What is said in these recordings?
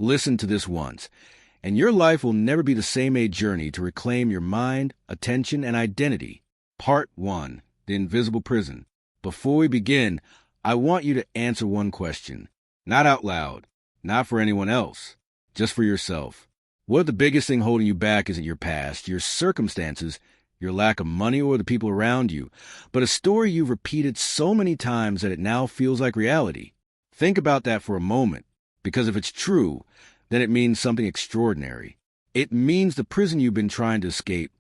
Listen to this once, and your life will never be the same. A journey to reclaim your mind, attention, and identity. Part 1. The Invisible Prison. Before we begin, I want you to answer one question. Not out loud, not for anyone else, just for yourself. What if the biggest thing holding you back isn't your past, your circumstances, your lack of money, or the people around you, but a story you've repeated so many times that it now feels like reality? Think about that for a moment, because if it's true, then it means something extraordinary. It means the prison you've been trying to escape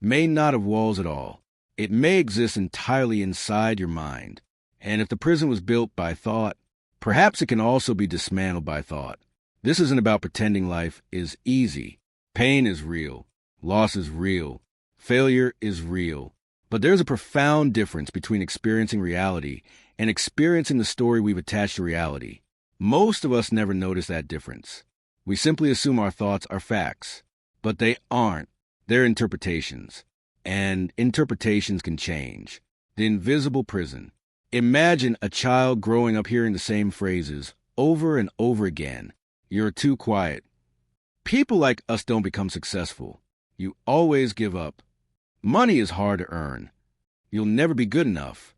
may not have walls at all. It may exist entirely inside your mind. And if the prison was built by thought, perhaps it can also be dismantled by thought. This isn't about pretending life is easy. Pain is real. Loss is real. Failure is real. But there's a profound difference between experiencing reality and experiencing the story we've attached to reality. Most of us never notice that difference. We simply assume our thoughts are facts. But they aren't. They're interpretations. And interpretations can change. The invisible prison. Imagine a child growing up hearing the same phrases over and over again. You're too quiet. People like us don't become successful. You always give up. Money is hard to earn. You'll never be good enough.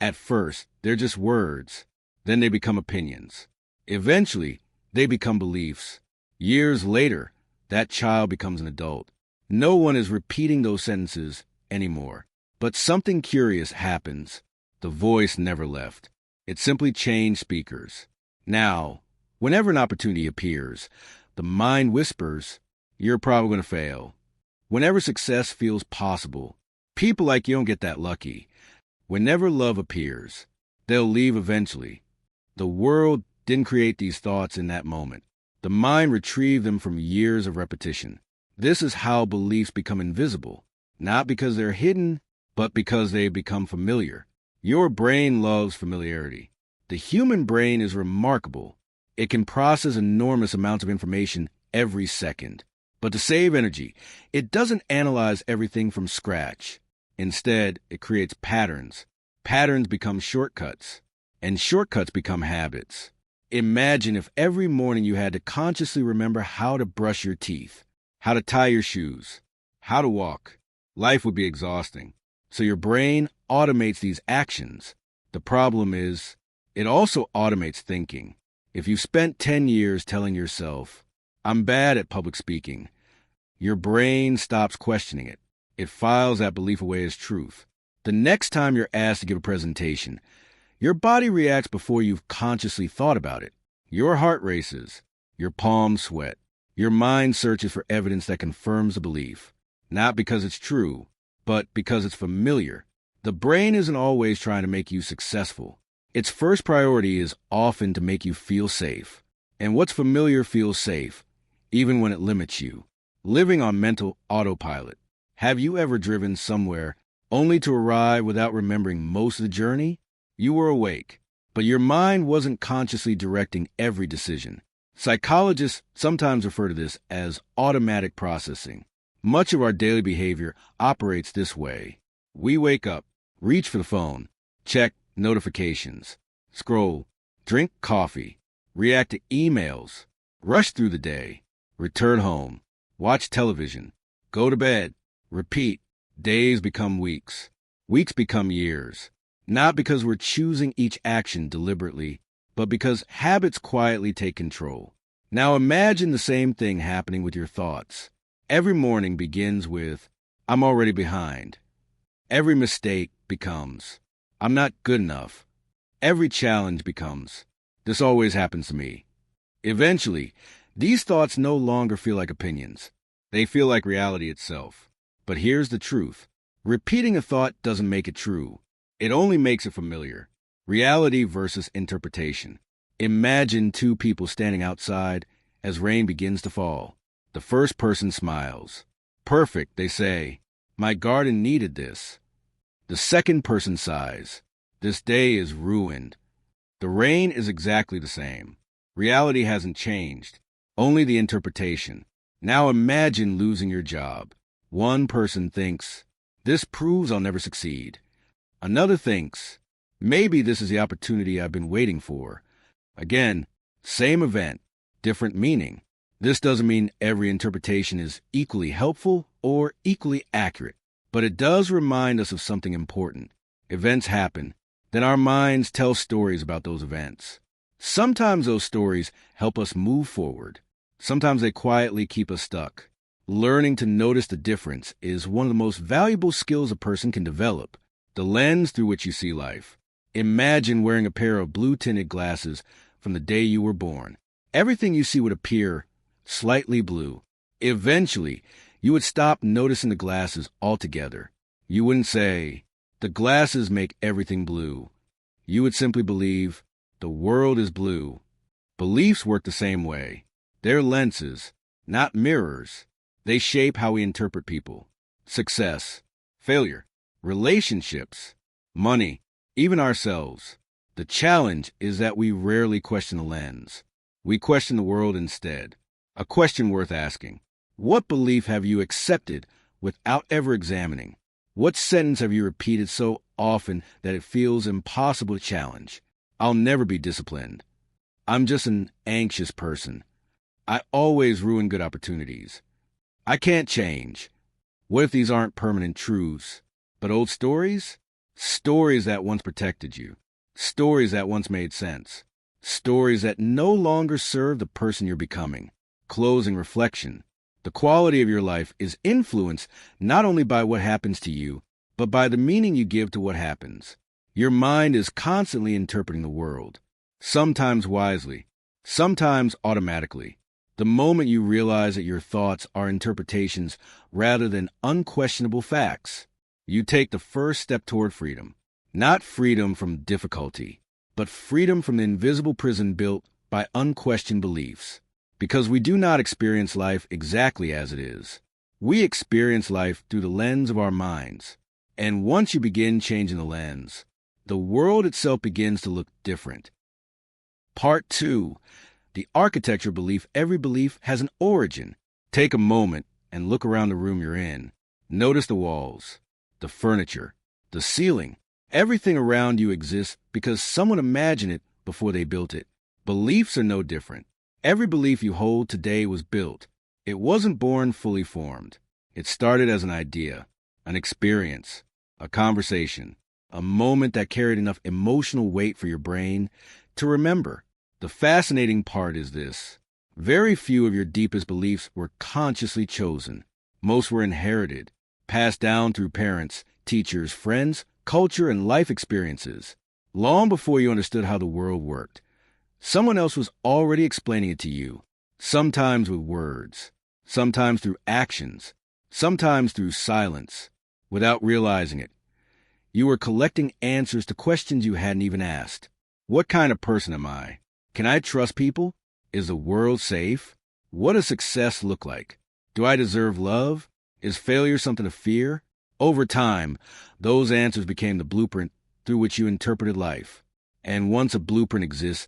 At first, they're just words. Then they become opinions. Eventually, they become beliefs. Years later, that child becomes an adult. No one is repeating those sentences anymore. But something curious happens. The voice never left. It simply changed speakers. Now, whenever an opportunity appears, the mind whispers, "You're probably going to fail." Whenever success feels possible, people like you don't get that lucky. Whenever love appears, they'll leave eventually. The world didn't create these thoughts in that moment. The mind retrieved them from years of repetition. This is how beliefs become invisible, not because they're hidden, but because they become familiar. Your brain loves familiarity. The human brain is remarkable. It can process enormous amounts of information every second. But to save energy, it doesn't analyze everything from scratch. Instead, it creates patterns. Patterns become shortcuts, and shortcuts become habits. Imagine if every morning you had to consciously remember how to brush your teeth, how to tie your shoes, how to walk. Life would be exhausting. So your brain automates these actions. The problem is, it also automates thinking. If you spent 10 years telling yourself, "I'm bad at public speaking," your brain stops questioning it. It files that belief away as truth. The next time you're asked to give a presentation, your body reacts before you've consciously thought about it. Your heart races. Your palms sweat. Your mind searches for evidence that confirms the belief. Not because it's true, but because it's familiar. The brain isn't always trying to make you successful. Its first priority is often to make you feel safe. And what's familiar feels safe, even when it limits you. Living on mental autopilot. Have you ever driven somewhere only to arrive without remembering most of the journey? You were awake, but your mind wasn't consciously directing every decision. Psychologists sometimes refer to this as automatic processing. Much of our daily behavior operates this way. We wake up, reach for the phone, check notifications, scroll, drink coffee, react to emails, rush through the day, return home, watch television, go to bed, repeat. Days become weeks. Weeks become years. Not because we're choosing each action deliberately, but because habits quietly take control. Now imagine the same thing happening with your thoughts. Every morning begins with, "I'm already behind." Every mistake becomes, "I'm not good enough." Every challenge becomes, "This always happens to me." Eventually, these thoughts no longer feel like opinions. They feel like reality itself. But here's the truth. Repeating a thought doesn't make it true. It only makes it familiar. Reality versus interpretation. Imagine two people standing outside as rain begins to fall. The first person smiles. "Perfect," they say. "My garden needed this." The second person sighs. "This day is ruined." The rain is exactly the same. Reality hasn't changed, only the interpretation. Now imagine losing your job. One person thinks, "This proves I'll never succeed." Another thinks, "Maybe this is the opportunity I've been waiting for." Again, same event, different meaning. This doesn't mean every interpretation is equally helpful or equally accurate, but it does remind us of something important. Events happen, then our minds tell stories about those events. Sometimes those stories help us move forward. Sometimes they quietly keep us stuck. Learning to notice the difference is one of the most valuable skills a person can develop. The lens through which you see life. Imagine wearing a pair of blue-tinted glasses from the day you were born. Everything you see would appear slightly blue. Eventually, you would stop noticing the glasses altogether. You wouldn't say, "The glasses make everything blue." You would simply believe, "The world is blue." Beliefs work the same way. They're lenses, not mirrors. They shape how we interpret people, success, failure, relationships, money, even ourselves. The challenge is that we rarely question the lens. We question the world instead. A question worth asking. What belief have you accepted without ever examining? What sentence have you repeated so often that it feels impossible to challenge? "I'll never be disciplined. I'm just an anxious person. I always ruin good opportunities. I can't change." What if these aren't permanent truths, but old stories? Stories that once protected you. Stories that once made sense. Stories that no longer serve the person you're becoming. Closing reflection. The quality of your life is influenced not only by what happens to you, but by the meaning you give to what happens. Your mind is constantly interpreting the world, sometimes wisely, sometimes automatically. The moment you realize that your thoughts are interpretations rather than unquestionable facts, you take the first step toward freedom. Not freedom from difficulty, but freedom from the invisible prison built by unquestioned beliefs. Because we do not experience life exactly as it is. We experience life through the lens of our minds. And once you begin changing the lens, the world itself begins to look different. Part 2. The architecture of belief. Every belief has an origin. Take a moment and look around the room you're in. Notice the walls, the furniture, the ceiling. Everything around you exists because someone imagined it before they built it. Beliefs are no different. Every belief you hold today was built. It wasn't born fully formed. It started as an idea, an experience, a conversation, a moment that carried enough emotional weight for your brain to remember. The fascinating part is this. Very few of your deepest beliefs were consciously chosen. Most were inherited, passed down through parents, teachers, friends, culture, and life experiences. Long before you understood how the world worked, someone else was already explaining it to you, sometimes with words, sometimes through actions, sometimes through silence, without realizing it. You were collecting answers to questions you hadn't even asked. What kind of person am I? Can I trust people? Is the world safe? What does success look like? Do I deserve love? Is failure something to fear? Over time, those answers became the blueprint through which you interpreted life. And once a blueprint exists,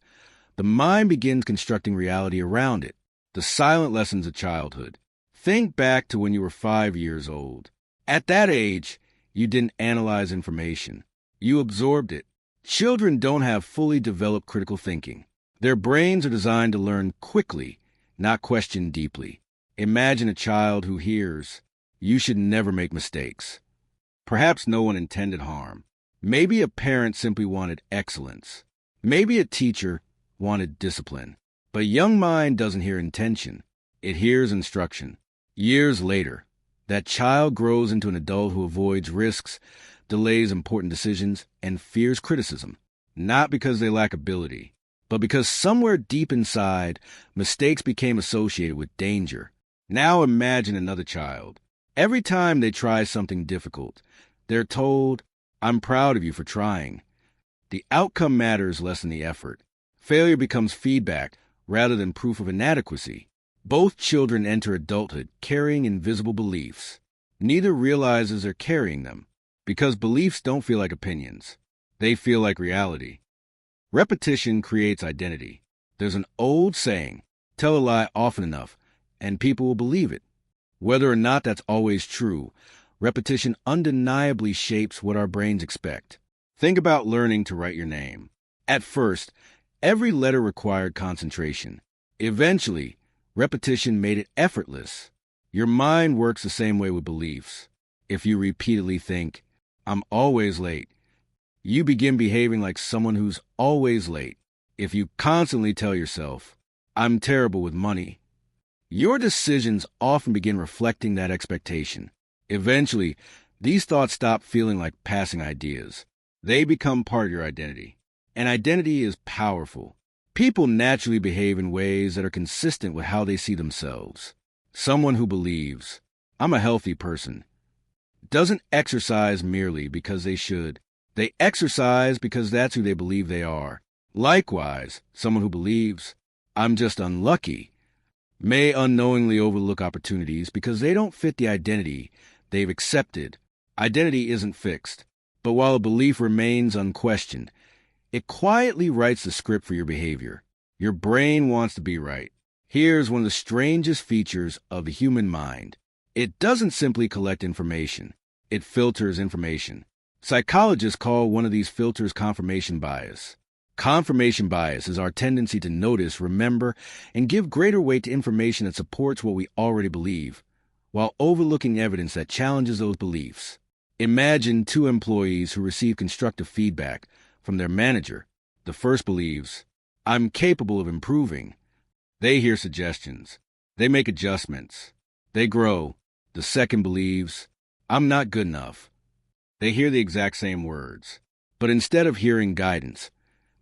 the mind begins constructing reality around it. The silent lessons of childhood. Think back to when you were 5 years old. At that age, you didn't analyze information. You absorbed it. Children don't have fully developed critical thinking. Their brains are designed to learn quickly, not question deeply. Imagine a child who hears, "You should never make mistakes." Perhaps no one intended harm. Maybe a parent simply wanted excellence. Maybe a teacher wanted discipline. But a young mind doesn't hear intention. It hears instruction. Years later, that child grows into an adult who avoids risks, delays important decisions, and fears criticism. Not because they lack ability, but because somewhere deep inside, mistakes became associated with danger. Now imagine another child. Every time they try something difficult, they're told, "I'm proud of you for trying." The outcome matters less than the effort. Failure becomes feedback rather than proof of inadequacy. Both children enter adulthood carrying invisible beliefs. Neither realizes they're carrying them, because beliefs don't feel like opinions. They feel like reality. Repetition creates identity. There's an old saying, tell a lie often enough, and people will believe it. Whether or not that's always true, repetition undeniably shapes what our brains expect. Think about learning to write your name. At first, every letter required concentration. Eventually, repetition made it effortless. Your mind works the same way with beliefs. If you repeatedly think, I'm always late, you begin behaving like someone who's always late. If you constantly tell yourself, I'm terrible with money, your decisions often begin reflecting that expectation. Eventually, these thoughts stop feeling like passing ideas. They become part of your identity. And identity is powerful. People naturally behave in ways that are consistent with how they see themselves. Someone who believes, I'm a healthy person, doesn't exercise merely because they should. They exercise because that's who they believe they are. Likewise, someone who believes, I'm just unlucky, may unknowingly overlook opportunities because they don't fit the identity they've accepted. Identity isn't fixed, but while a belief remains unquestioned, it quietly writes the script for your behavior. Your brain wants to be right. Here's one of the strangest features of the human mind. It doesn't simply collect information. It filters information. Psychologists call one of these filters confirmation bias. Confirmation bias is our tendency to notice, remember, and give greater weight to information that supports what we already believe, while overlooking evidence that challenges those beliefs. Imagine two employees who receive constructive feedback from their manager. The first believes, I'm capable of improving. They hear suggestions. They make adjustments. They grow. The second believes, I'm not good enough. They hear the exact same words, but instead of hearing guidance,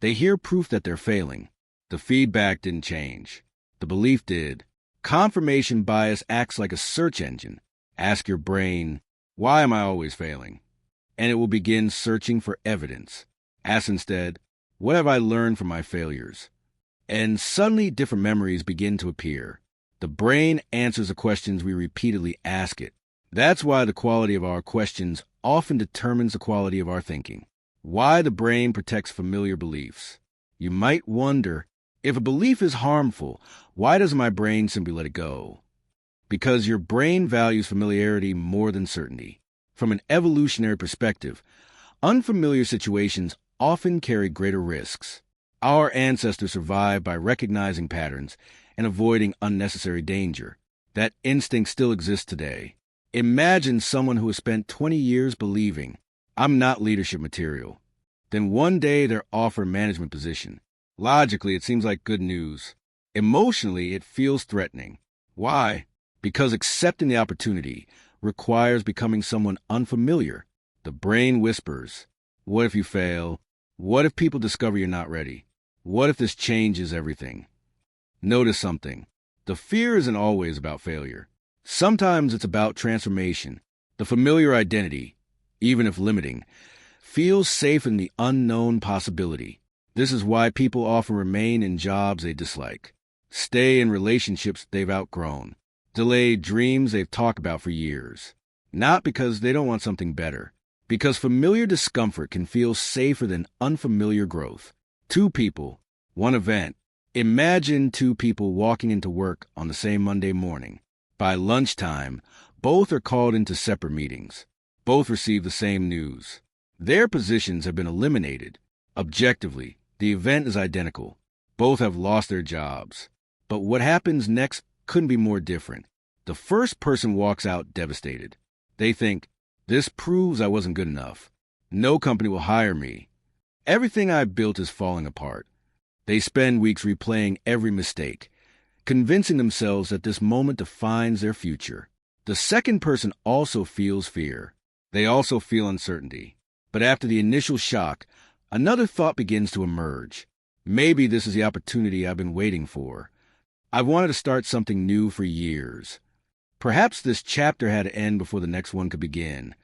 they hear proof that they're failing. The feedback didn't change. The belief did. Confirmation bias acts like a search engine. Ask your brain, why am I always failing? And it will begin searching for evidence. Ask instead, what have I learned from my failures? And suddenly different memories begin to appear. The brain answers the questions we repeatedly ask it. That's why the quality of our questions often determines the quality of our thinking. Why the brain protects familiar beliefs. You might wonder, if a belief is harmful, why doesn't my brain simply let it go? Because your brain values familiarity more than certainty. From an evolutionary perspective, unfamiliar situations often carry greater risks. Our ancestors survived by recognizing patterns and avoiding unnecessary danger. That instinct still exists today. Imagine someone who has spent 20 years believing, I'm not leadership material. Then one day they're offered a management position. Logically, it seems like good news. Emotionally, it feels threatening. Why? Because accepting the opportunity requires becoming someone unfamiliar. The brain whispers, what if you fail? What if people discover you're not ready? What if this changes everything? Notice something. The fear isn't always about failure. Sometimes it's about transformation. The familiar identity, even if limiting, feels safe in the unknown possibility. This is why people often remain in jobs they dislike, stay in relationships they've outgrown, delay dreams they've talked about for years. Not because they don't want something better, because familiar discomfort can feel safer than unfamiliar growth. Two people, one event. Imagine two people walking into work on the same Monday morning. By lunchtime, both are called into separate meetings. Both receive the same news. Their positions have been eliminated. Objectively, the event is identical. Both have lost their jobs. But what happens next couldn't be more different. The first person walks out devastated. They think, this proves I wasn't good enough. No company will hire me. Everything I built is falling apart. They spend weeks replaying every mistake, convincing themselves that this moment defines their future. The second person also feels fear. They also feel uncertainty. But after the initial shock, another thought begins to emerge. Maybe this is the opportunity I've been waiting for. I've wanted to start something new for years. Perhaps this chapter had to end before the next one could begin.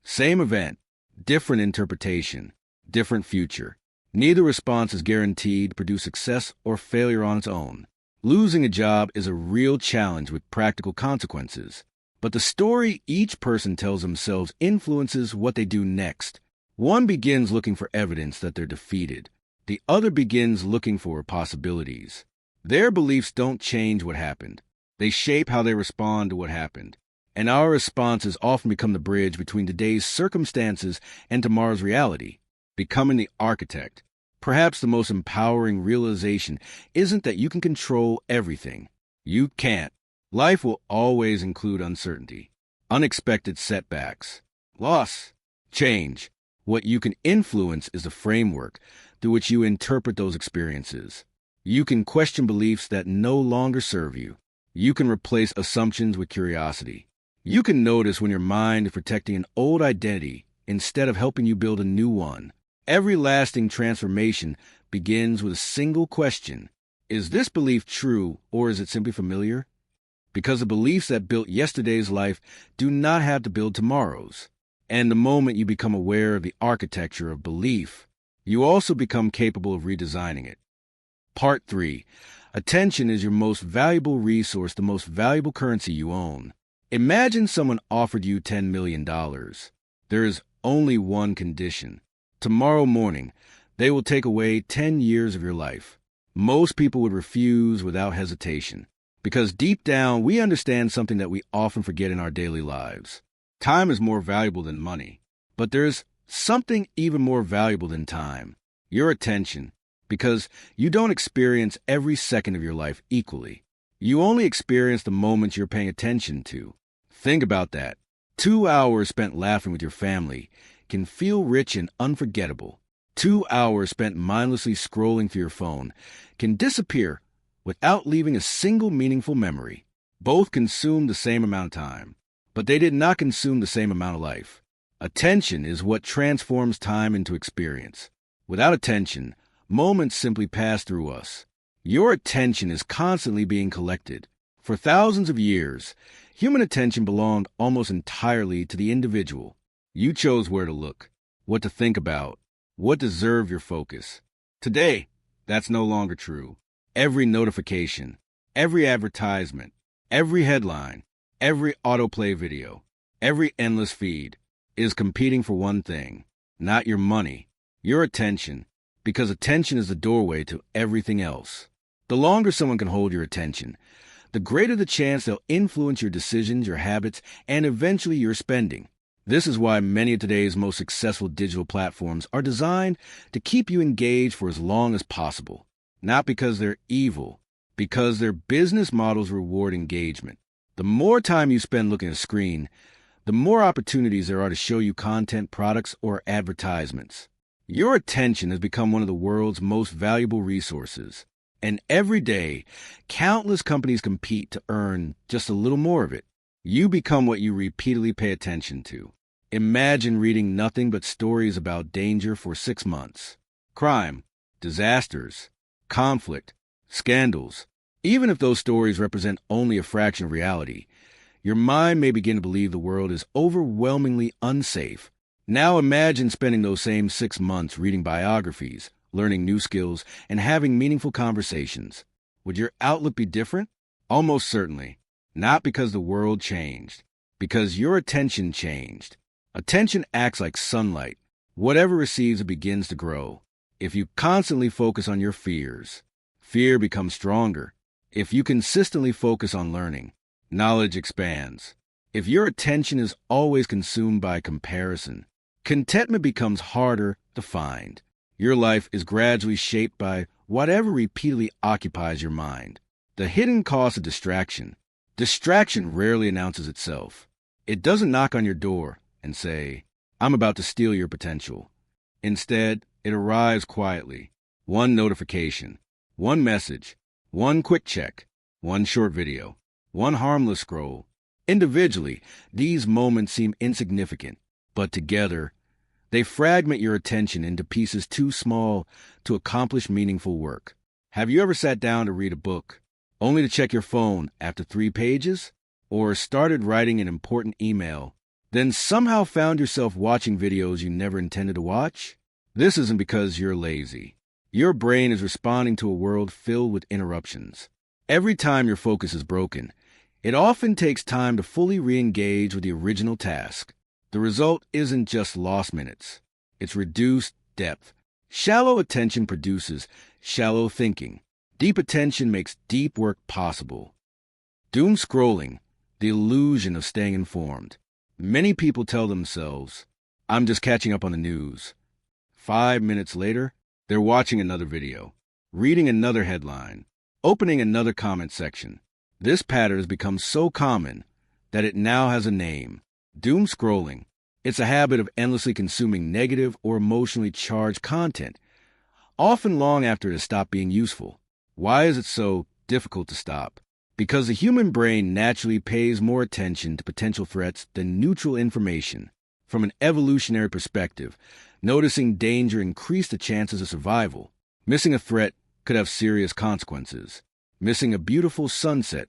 Same event, different interpretation, different future. Neither response is guaranteed to produce success or failure on its own. Losing a job is a real challenge with practical consequences. But the story each person tells themselves influences what they do next. One begins looking for evidence that they're defeated. The other begins looking for possibilities. Their beliefs don't change what happened. They shape how they respond to what happened. And our responses often become the bridge between today's circumstances and tomorrow's reality. Becoming the architect, Perhaps the most empowering realization isn't that you can control everything. You can't. Life will always include uncertainty, unexpected setbacks, loss, change. What you can influence is the framework through which you interpret those experiences. You can question beliefs that no longer serve you. You can replace assumptions with curiosity. You can notice when your mind is protecting an old identity instead of helping you build a new one. Every lasting transformation begins with a single question. Is this belief true, or is it simply familiar? Because the beliefs that built yesterday's life do not have to build tomorrow's. And the moment you become aware of the architecture of belief, you also become capable of redesigning it. Part 3. Attention is your most valuable resource, the most valuable currency you own. Imagine someone offered you $10 million. There is only one condition. Tomorrow morning, they will take away 10 years of your life. Most people would refuse without hesitation, because deep down we understand something that we often forget in our daily lives. Time is more valuable than money, but there's something even more valuable than time: your attention, because you don't experience every second of your life equally. You only experience the moments you're paying attention to. Think about that. 2 hours spent laughing with your family can feel rich and unforgettable. 2 hours spent mindlessly scrolling through your phone can disappear without leaving a single meaningful memory. Both consume the same amount of time, but they did not consume the same amount of life. Attention is what transforms time into experience. Without attention, moments simply pass through us. Your attention is constantly being collected. For thousands of years, human attention belonged almost entirely to the individual. You chose where to look, what to think about, what deserved your focus. Today, that's no longer true. Every notification, every advertisement, every headline, every autoplay video, every endless feed is competing for one thing: not your money, your attention, because attention is the doorway to everything else. The longer someone can hold your attention, the greater the chance they'll influence your decisions, your habits, and eventually your spending. This is why many of today's most successful digital platforms are designed to keep you engaged for as long as possible. Not because they're evil, because their business models reward engagement. The more time you spend looking at a screen, the more opportunities there are to show you content, products, or advertisements. Your attention has become one of the world's most valuable resources. And every day, countless companies compete to earn just a little more of it. You become what you repeatedly pay attention to. Imagine reading nothing but stories about danger for 6 months. Crime, disasters, conflict, scandals. Even if those stories represent only a fraction of reality, your mind may begin to believe the world is overwhelmingly unsafe. Now imagine spending those same 6 months reading biographies, learning new skills, and having meaningful conversations. Would your outlook be different? Almost certainly. Not because the world changed, because your attention changed. Attention acts like sunlight. Whatever receives it begins to grow. If you constantly focus on your fears, fear becomes stronger. If you consistently focus on learning, knowledge expands. If your attention is always consumed by comparison, contentment becomes harder to find. Your life is gradually shaped by whatever repeatedly occupies your mind. The hidden cost of distraction. Distraction rarely announces itself. It doesn't knock on your door and say, "I'm about to steal your potential." Instead, it arrives quietly. One notification, one message, one quick check, one short video, one harmless scroll. Individually, these moments seem insignificant, but together, they fragment your attention into pieces too small to accomplish meaningful work. Have you ever sat down to read a book, only to check your phone after 3 pages? Or started writing an important email, then somehow found yourself watching videos you never intended to watch? This isn't because you're lazy. Your brain is responding to a world filled with interruptions. Every time your focus is broken, it often takes time to fully re-engage with the original task. The result isn't just lost minutes. It's reduced depth. Shallow attention produces shallow thinking. Deep attention makes deep work possible. Doom scrolling, the illusion of staying informed. Many people tell themselves, "I'm just catching up on the news." 5 minutes later, They're watching another video, reading another headline, opening another comment section. This pattern has become so common that it now has a name: doom scrolling. It's a habit of endlessly consuming negative or emotionally charged content, often long after it has stopped being useful. Why is it so difficult to stop? Because the human brain naturally pays more attention to potential threats than neutral information. From an evolutionary perspective, noticing danger increased the chances of survival. Missing a threat could have serious consequences. Missing a beautiful sunset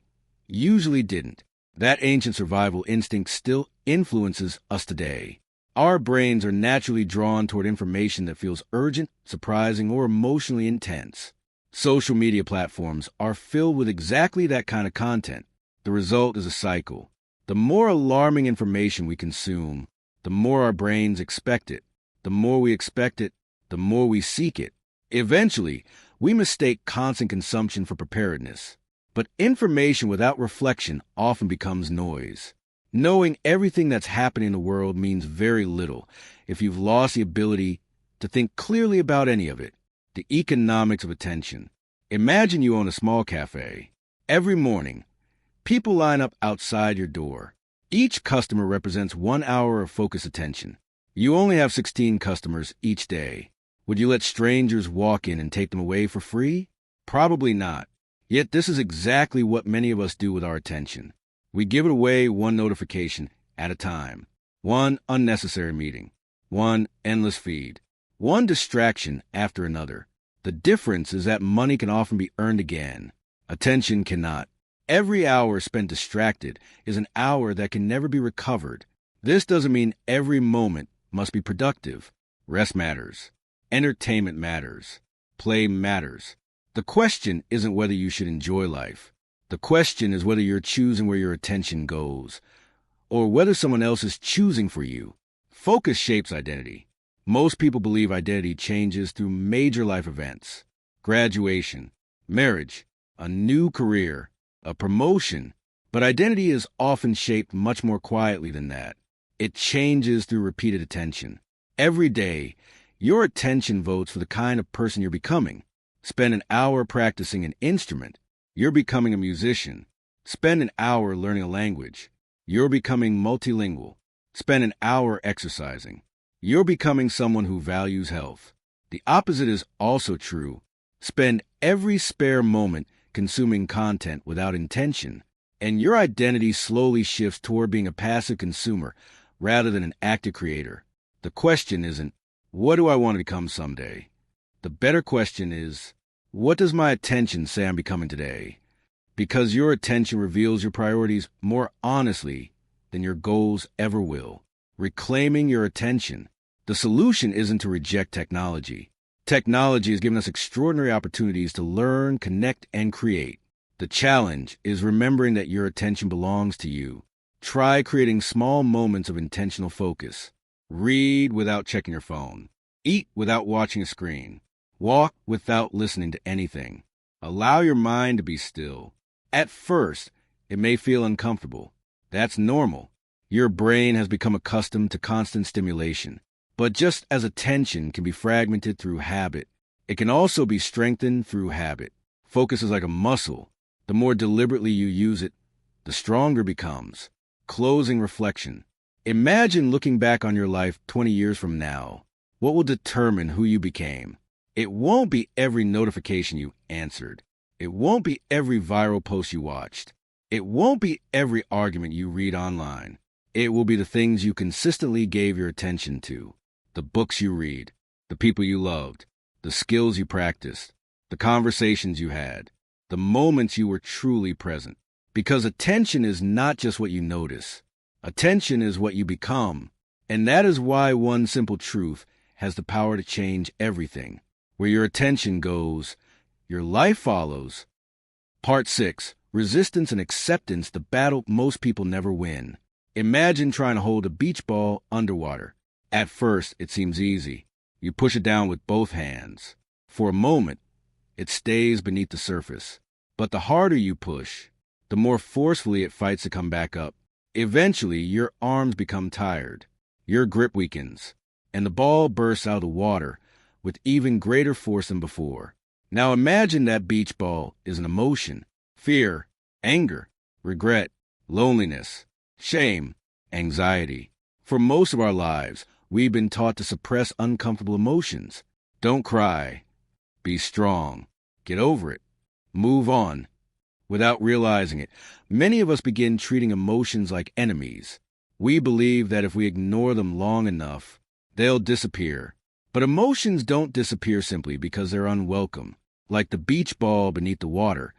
usually didn't. That ancient survival instinct still influences us today. Our brains are naturally drawn toward information that feels urgent, surprising, or emotionally intense. Social media platforms are filled with exactly that kind of content. The result is a cycle. The more alarming information we consume, the more our brains expect it. The more we expect it, the more we seek it. Eventually, we mistake constant consumption for preparedness. But information without reflection often becomes noise. Knowing everything that's happening in the world means very little if you've lost the ability to think clearly about any of it. The economics of attention. Imagine you own a small cafe. Every morning, people line up outside your door. Each customer represents 1 hour of focused attention. You only have 16 customers each day. Would you let strangers walk in and take them away for free? Probably not. Yet this is exactly what many of us do with our attention. We give it away one notification at a time. One unnecessary meeting. One endless feed. One distraction after another. The difference is that money can often be earned again. Attention cannot. Every hour spent distracted is an hour that can never be recovered. This doesn't mean every moment must be productive. Rest matters. Entertainment matters. Play matters. The question isn't whether you should enjoy life. The question is whether you're choosing where your attention goes, or whether someone else is choosing for you. Focus shapes identity. Most people believe identity changes through major life events: graduation, marriage, a new career, a promotion. But identity is often shaped much more quietly than that. It changes through repeated attention. Every day, your attention votes for the kind of person you're becoming. Spend an hour practicing an instrument. You're becoming a musician. Spend an hour learning a language. You're becoming multilingual. Spend an hour exercising. You're becoming someone who values health. The opposite is also true. Spend every spare moment consuming content without intention, and your identity slowly shifts toward being a passive consumer rather than an active creator. The question isn't, what do I want to become someday? The better question is, what does my attention say I'm becoming today? Because your attention reveals your priorities more honestly than your goals ever will. Reclaiming your attention. The solution isn't to reject technology. Technology has given us extraordinary opportunities to learn, connect, and create. The challenge is remembering that your attention belongs to you. Try creating small moments of intentional focus. Read without checking your phone. Eat without watching a screen. Walk without listening to anything. Allow your mind to be still. At first, it may feel uncomfortable. That's normal. Your brain has become accustomed to constant stimulation. But just as attention can be fragmented through habit, it can also be strengthened through habit. Focus is like a muscle. The more deliberately you use it, the stronger it becomes. Closing reflection. Imagine looking back on your life 20 years from now. What will determine who you became? It won't be every notification you answered. It won't be every viral post you watched. It won't be every argument you read online. It will be the things you consistently gave your attention to. The books you read, the people you loved, the skills you practiced, the conversations you had, the moments you were truly present. Because attention is not just what you notice. Attention is what you become. And that is why one simple truth has the power to change everything. Where your attention goes, your life follows. Part 6. Resistance and acceptance, the battle most people never win. Imagine trying to hold a beach ball underwater. At first, it seems easy. You push it down with both hands. For a moment, it stays beneath the surface. But the harder you push, the more forcefully it fights to come back up. Eventually, your arms become tired. Your grip weakens, and the ball bursts out of the water with even greater force than before. Now imagine that beach ball is an emotion: fear, anger, regret, loneliness, shame, anxiety. For most of our lives, we've been taught to suppress uncomfortable emotions. Don't cry. Be strong. Get over it. Move on. Without realizing it, many of us begin treating emotions like enemies. We believe that if we ignore them long enough, they'll disappear. But emotions don't disappear simply because they're unwelcome. Like the beach ball beneath the water,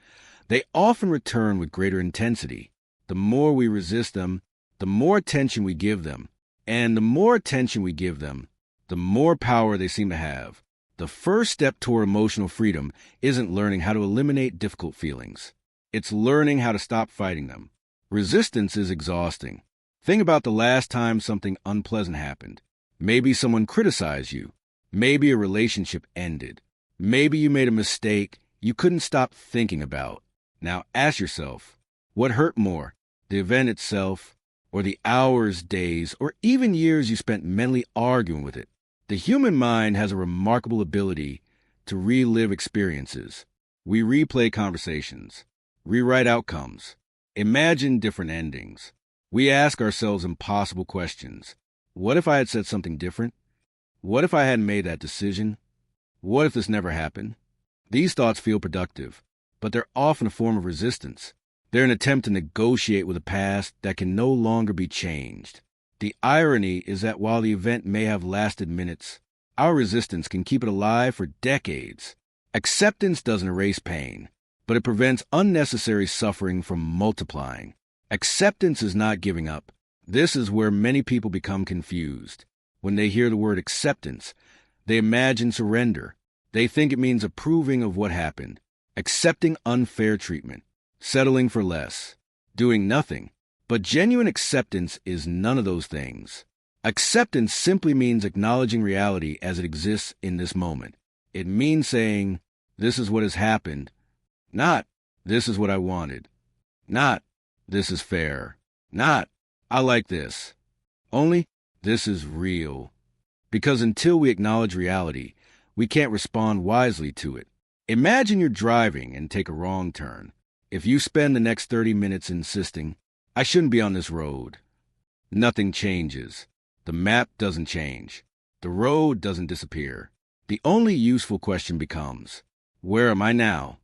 they often return with greater intensity. The more we resist them, the more attention we give them. And the more attention we give them, the more power they seem to have. The first step toward emotional freedom isn't learning how to eliminate difficult feelings. It's learning how to stop fighting them. Resistance is exhausting. Think about the last time something unpleasant happened. Maybe someone criticized you. Maybe a relationship ended. Maybe you made a mistake you couldn't stop thinking about. Now ask yourself, what hurt more, the event itself, or the hours, days, or even years you spent mentally arguing with it? The human mind has a remarkable ability to relive experiences. We replay conversations, rewrite outcomes, imagine different endings. We ask ourselves impossible questions. What if I had said something different? What if I hadn't made that decision? What if this never happened? These thoughts feel productive, but they're often a form of resistance. They're an attempt to negotiate with a past that can no longer be changed. The irony is that while the event may have lasted minutes, our resistance can keep it alive for decades. Acceptance doesn't erase pain, but it prevents unnecessary suffering from multiplying. Acceptance is not giving up. This is where many people become confused. When they hear the word acceptance, they imagine surrender. They think it means approving of what happened, accepting unfair treatment, settling for less, doing nothing. But genuine acceptance is none of those things. Acceptance simply means acknowledging reality as it exists in this moment. It means saying, this is what has happened, not this is what I wanted, not this is fair, not I like this. Only this is real. Because until we acknowledge reality, we can't respond wisely to it. Imagine you're driving and take a wrong turn. If you spend the next 30 minutes insisting, I shouldn't be on this road, nothing changes. The map doesn't change. The road doesn't disappear. The only useful question becomes, where am I now?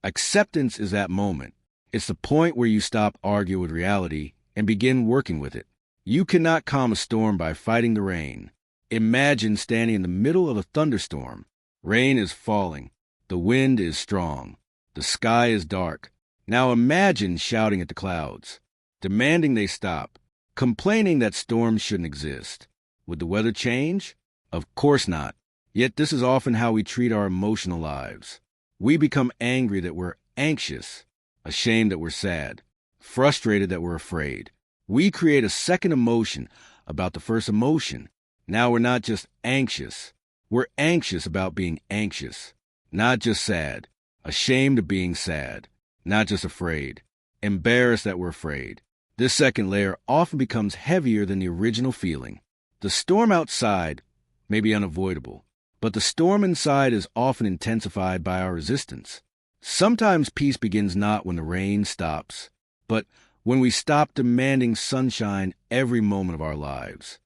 Acceptance is that moment. It's the point where you stop arguing with reality and begin working with it. You cannot calm a storm by fighting the rain. Imagine standing in the middle of a thunderstorm. Rain is falling. The wind is strong. The sky is dark. Now imagine shouting at the clouds, demanding they stop, complaining that storms shouldn't exist. Would the weather change? Of course not. Yet this is often how we treat our emotional lives. We become angry that we're anxious, ashamed that we're sad, frustrated that we're afraid. We create a second emotion about the first emotion. Now we're not just anxious. We're anxious about being anxious, not just sad, ashamed of being sad, not just afraid, embarrassed that we're afraid. This second layer often becomes heavier than the original feeling. The storm outside may be unavoidable, but the storm inside is often intensified by our resistance. Sometimes peace begins not when the rain stops, but when we stop demanding sunshine every moment of our lives.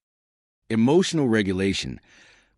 Emotional regulation,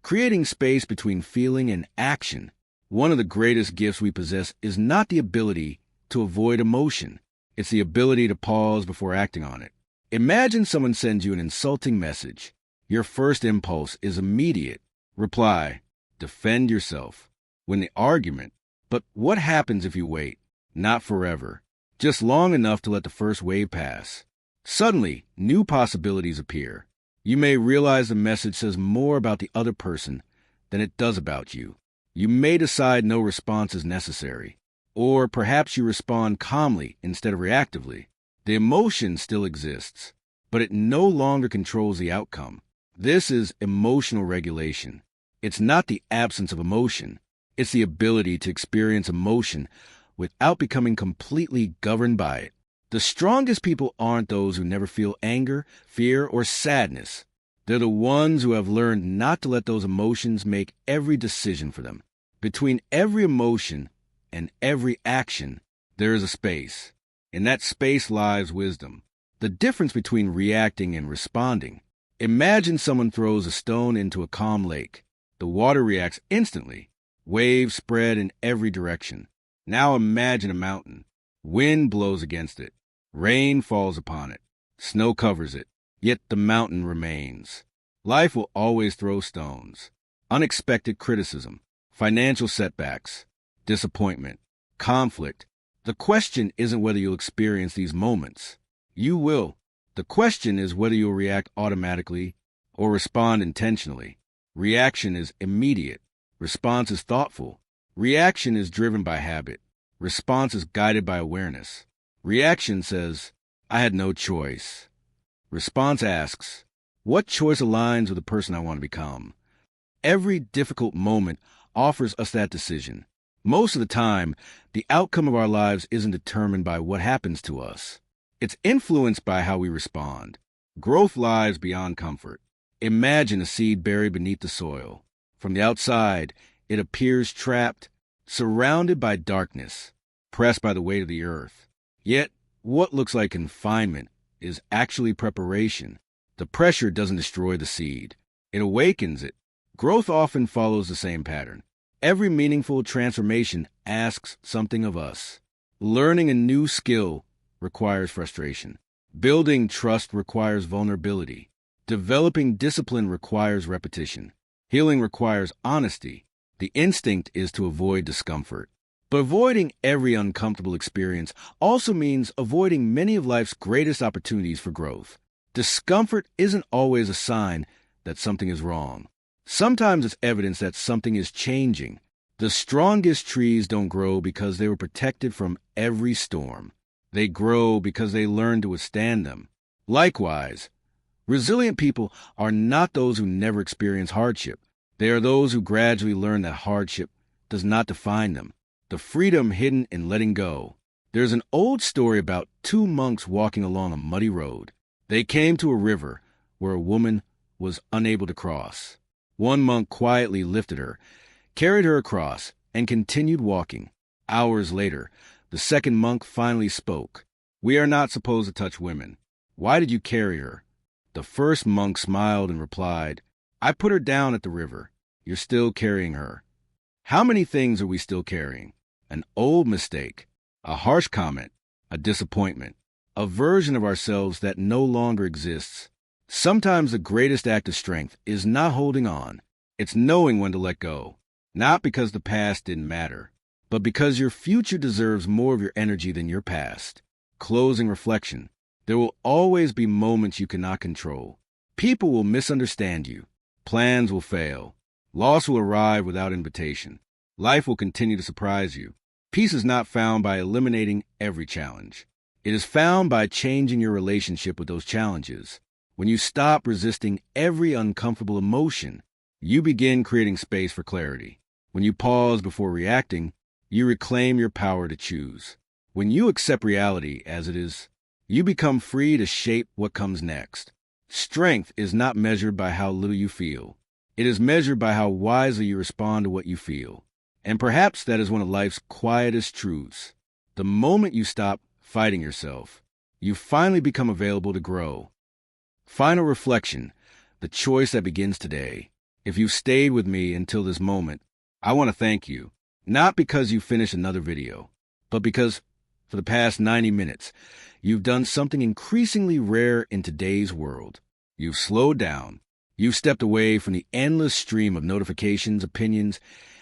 creating space between feeling and action. One of the greatest gifts we possess is not the ability to avoid emotion. It's the ability to pause before acting on it. Imagine someone sends you an insulting message. Your first impulse is immediate. Reply. Defend yourself. Win the argument. But what happens if you wait? Not forever. Just long enough to let the first wave pass. Suddenly, new possibilities appear. You may realize the message says more about the other person than it does about you. You may decide no response is necessary. Or perhaps you respond calmly instead of reactively. The emotion still exists, but it no longer controls the outcome. This is emotional regulation. It's not the absence of emotion. It's the ability to experience emotion without becoming completely governed by it. The strongest people aren't those who never feel anger, fear, or sadness. They're the ones who have learned not to let those emotions make every decision for them. Between every emotion and every action, there is a space. In that space lies wisdom. The difference between reacting and responding. Imagine someone throws a stone into a calm lake. The water reacts instantly. Waves spread in every direction. Now imagine a mountain. Wind blows against it. Rain falls upon it. Snow covers it. Yet the mountain remains. Life will always throw stones. Unexpected criticism, financial setbacks, disappointment, conflict. The question isn't whether you'll experience these moments. You will. The question is whether you'll react automatically or respond intentionally. Reaction is immediate. Response is thoughtful. Reaction is driven by habit. Response is guided by awareness. Reaction says, I had no choice. Response asks, what choice aligns with the person I want to become? Every difficult moment offers us that decision. Most of the time, the outcome of our lives isn't determined by what happens to us. It's influenced by how we respond. Growth lies beyond comfort. Imagine a seed buried beneath the soil. From the outside, it appears trapped, surrounded by darkness, pressed by the weight of the earth. Yet, what looks like confinement is actually preparation. The pressure doesn't destroy the seed. It awakens it. Growth often follows the same pattern. Every meaningful transformation asks something of us. Learning a new skill requires frustration. Building trust requires vulnerability. Developing discipline requires repetition. Healing requires honesty. The instinct is to avoid discomfort. But avoiding every uncomfortable experience also means avoiding many of life's greatest opportunities for growth. Discomfort isn't always a sign that something is wrong. Sometimes it's evidence that something is changing. The strongest trees don't grow because they were protected from every storm. They grow because they learned to withstand them. Likewise, resilient people are not those who never experience hardship. They are those who gradually learn that hardship does not define them. The freedom hidden in letting go. There's an old story about two monks walking along a muddy road. They came to a river where a woman was unable to cross. One monk quietly lifted her, carried her across, and continued walking. Hours later, the second monk finally spoke. We are not supposed to touch women. Why did you carry her? The first monk smiled and replied, I put her down at the river. You're still carrying her. How many things are we still carrying? An old mistake, a harsh comment, a disappointment, a version of ourselves that no longer exists. Sometimes the greatest act of strength is not holding on. It's knowing when to let go. Not because the past didn't matter, but because your future deserves more of your energy than your past. Closing reflection. There will always be moments you cannot control. People will misunderstand you. Plans will fail. Loss will arrive without invitation. Life will continue to surprise you. Peace is not found by eliminating every challenge. It is found by changing your relationship with those challenges. When you stop resisting every uncomfortable emotion, you begin creating space for clarity. When you pause before reacting, you reclaim your power to choose. When you accept reality as it is, you become free to shape what comes next. Strength is not measured by how little you feel. It is measured by how wisely you respond to what you feel. And perhaps that is one of life's quietest truths. The moment you stop fighting yourself, you finally become available to grow. Final reflection, the choice that begins today. If you've stayed with me until this moment, I want to thank you. Not because you finished another video, but because for the past 90 minutes, you've done something increasingly rare in today's world. You've slowed down. You've stepped away from the endless stream of notifications, opinions,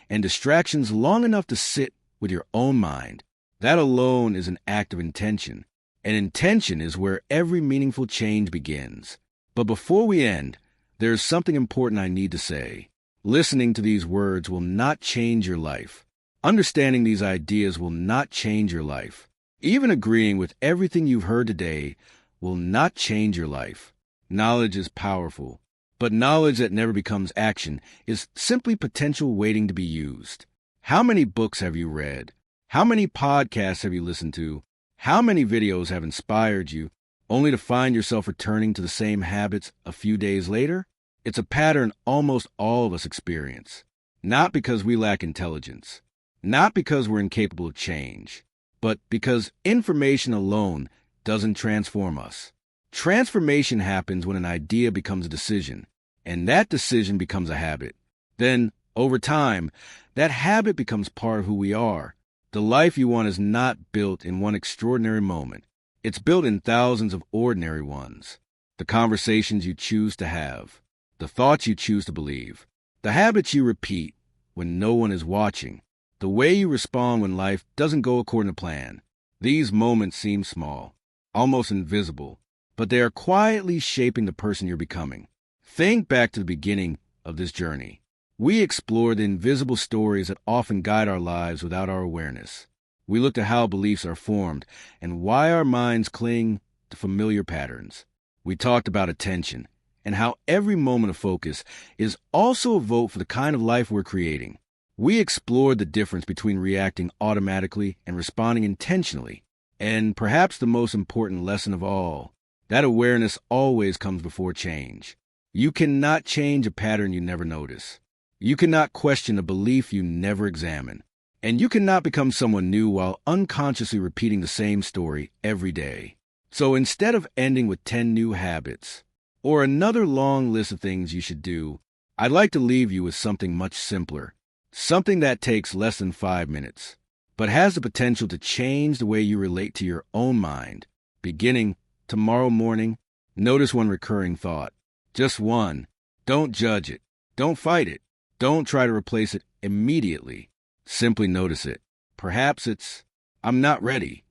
and distractions long enough to sit with your own mind. That alone is an act of intention. And intention is where every meaningful change begins. But before we end, there is something important I need to say. Listening to these words will not change your life. Understanding these ideas will not change your life. Even agreeing with everything you've heard today will not change your life. Knowledge is powerful. But knowledge that never becomes action is simply potential waiting to be used. How many books have you read? How many podcasts have you listened to? How many videos have inspired you, only to find yourself returning to the same habits a few days later? It's a pattern almost all of us experience. Not because we lack intelligence, not because we're incapable of change, but because information alone doesn't transform us. Transformation happens when an idea becomes a decision, and that decision becomes a habit. Then, over time, that habit becomes part of who we are. The life you want is not built in one extraordinary moment. It's built in thousands of ordinary ones. The conversations you choose to have, the thoughts you choose to believe, the habits you repeat when no one is watching, the way you respond when life doesn't go according to plan. These moments seem small, almost invisible, but they are quietly shaping the person you're becoming. Think back to the beginning of this journey. We explored the invisible stories that often guide our lives without our awareness. We looked at how beliefs are formed and why our minds cling to familiar patterns. We talked about attention and how every moment of focus is also a vote for the kind of life we're creating. We explored the difference between reacting automatically and responding intentionally. And perhaps the most important lesson of all, that awareness always comes before change. You cannot change a pattern you never notice. You cannot question a belief you never examine. And you cannot become someone new while unconsciously repeating the same story every day. So instead of ending with 10 new habits, or another long list of things you should do, I'd like to leave you with something much simpler. Something that takes less than 5 minutes, but has the potential to change the way you relate to your own mind. Beginning tomorrow morning, notice one recurring thought. Just one. Don't judge it. Don't fight it. Don't try to replace it immediately. Simply notice it. Perhaps it's, I'm not ready.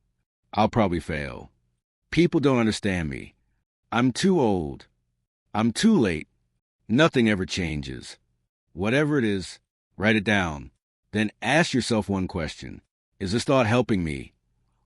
I'll probably fail. People don't understand me. I'm too old. I'm too late. Nothing ever changes. Whatever it is, write it down. Then ask yourself one question. Is this thought helping me?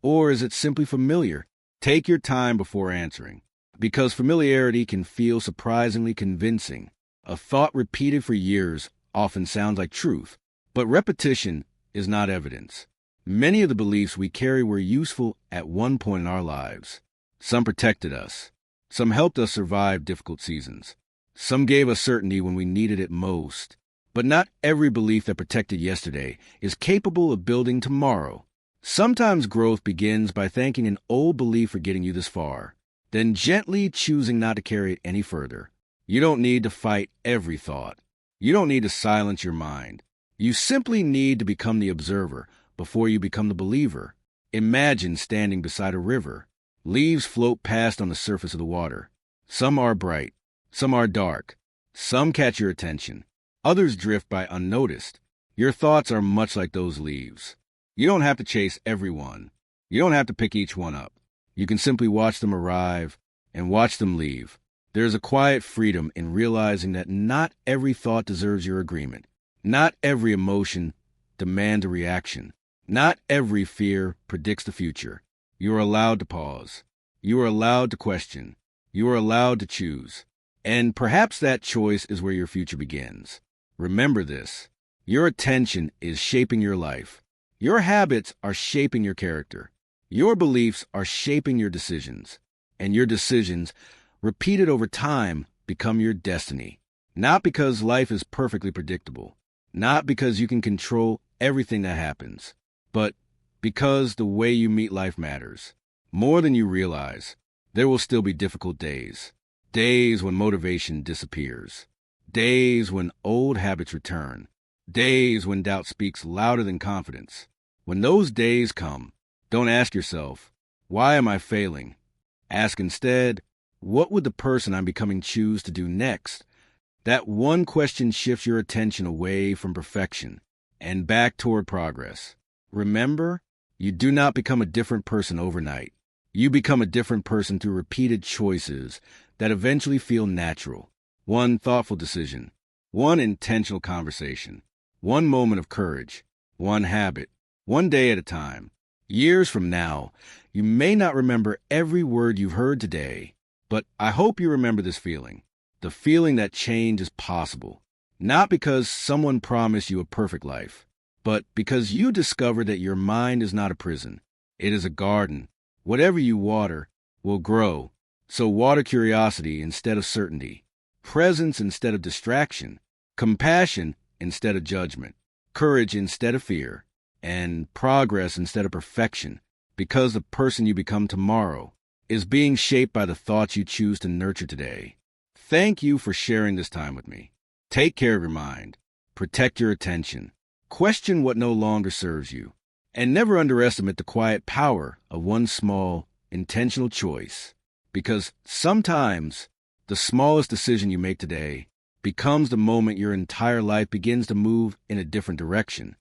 Or is it simply familiar? Take your time before answering, because familiarity can feel surprisingly convincing. A thought repeated for years often sounds like truth, but repetition is not evidence. Many of the beliefs we carry were useful at one point in our lives. Some protected us. Some helped us survive difficult seasons. Some gave us certainty when we needed it most. But not every belief that protected yesterday is capable of building tomorrow. Sometimes growth begins by thanking an old belief for getting you this far, then gently choosing not to carry it any further. You don't need to fight every thought. You don't need to silence your mind. You simply need to become the observer before you become the believer. Imagine standing beside a river. Leaves float past on the surface of the water. Some are bright. Some are dark. Some catch your attention. Others drift by unnoticed. Your thoughts are much like those leaves. You don't have to chase every one. You don't have to pick each one up. You can simply watch them arrive and watch them leave. There's a quiet freedom in realizing that not every thought deserves your agreement. Not every emotion demands a reaction. Not every fear predicts the future. You are allowed to pause. You are allowed to question. You are allowed to choose. And perhaps that choice is where your future begins. Remember this. Your attention is shaping your life. Your habits are shaping your character. Your beliefs are shaping your decisions. And your decisions, repeated over time, become your destiny. Not because life is perfectly predictable. Not because you can control everything that happens. But because the way you meet life matters. More than you realize, there will still be difficult days. Days when motivation disappears. Days when old habits return. Days when doubt speaks louder than confidence. When those days come, don't ask yourself, why am I failing? Ask instead, what would the person I'm becoming choose to do next? That one question shifts your attention away from perfection and back toward progress. Remember, you do not become a different person overnight. You become a different person through repeated choices that eventually feel natural. One thoughtful decision, one intentional conversation, one moment of courage, one habit, one day at a time. Years from now, you may not remember every word you've heard today, but I hope you remember this feeling. The feeling that change is possible. Not because someone promised you a perfect life, but because you discovered that your mind is not a prison. It is a garden. Whatever you water will grow. So water curiosity instead of certainty. presence instead of distraction, compassion instead of judgment, courage instead of fear, and progress instead of perfection, because the person you become tomorrow is being shaped by the thoughts you choose to nurture today. Thank you for sharing this time with me. Take care of your mind, protect your attention, question what no longer serves you, and never underestimate the quiet power of one small, intentional choice, because sometimes the smallest decision you make today becomes the moment your entire life begins to move in a different direction.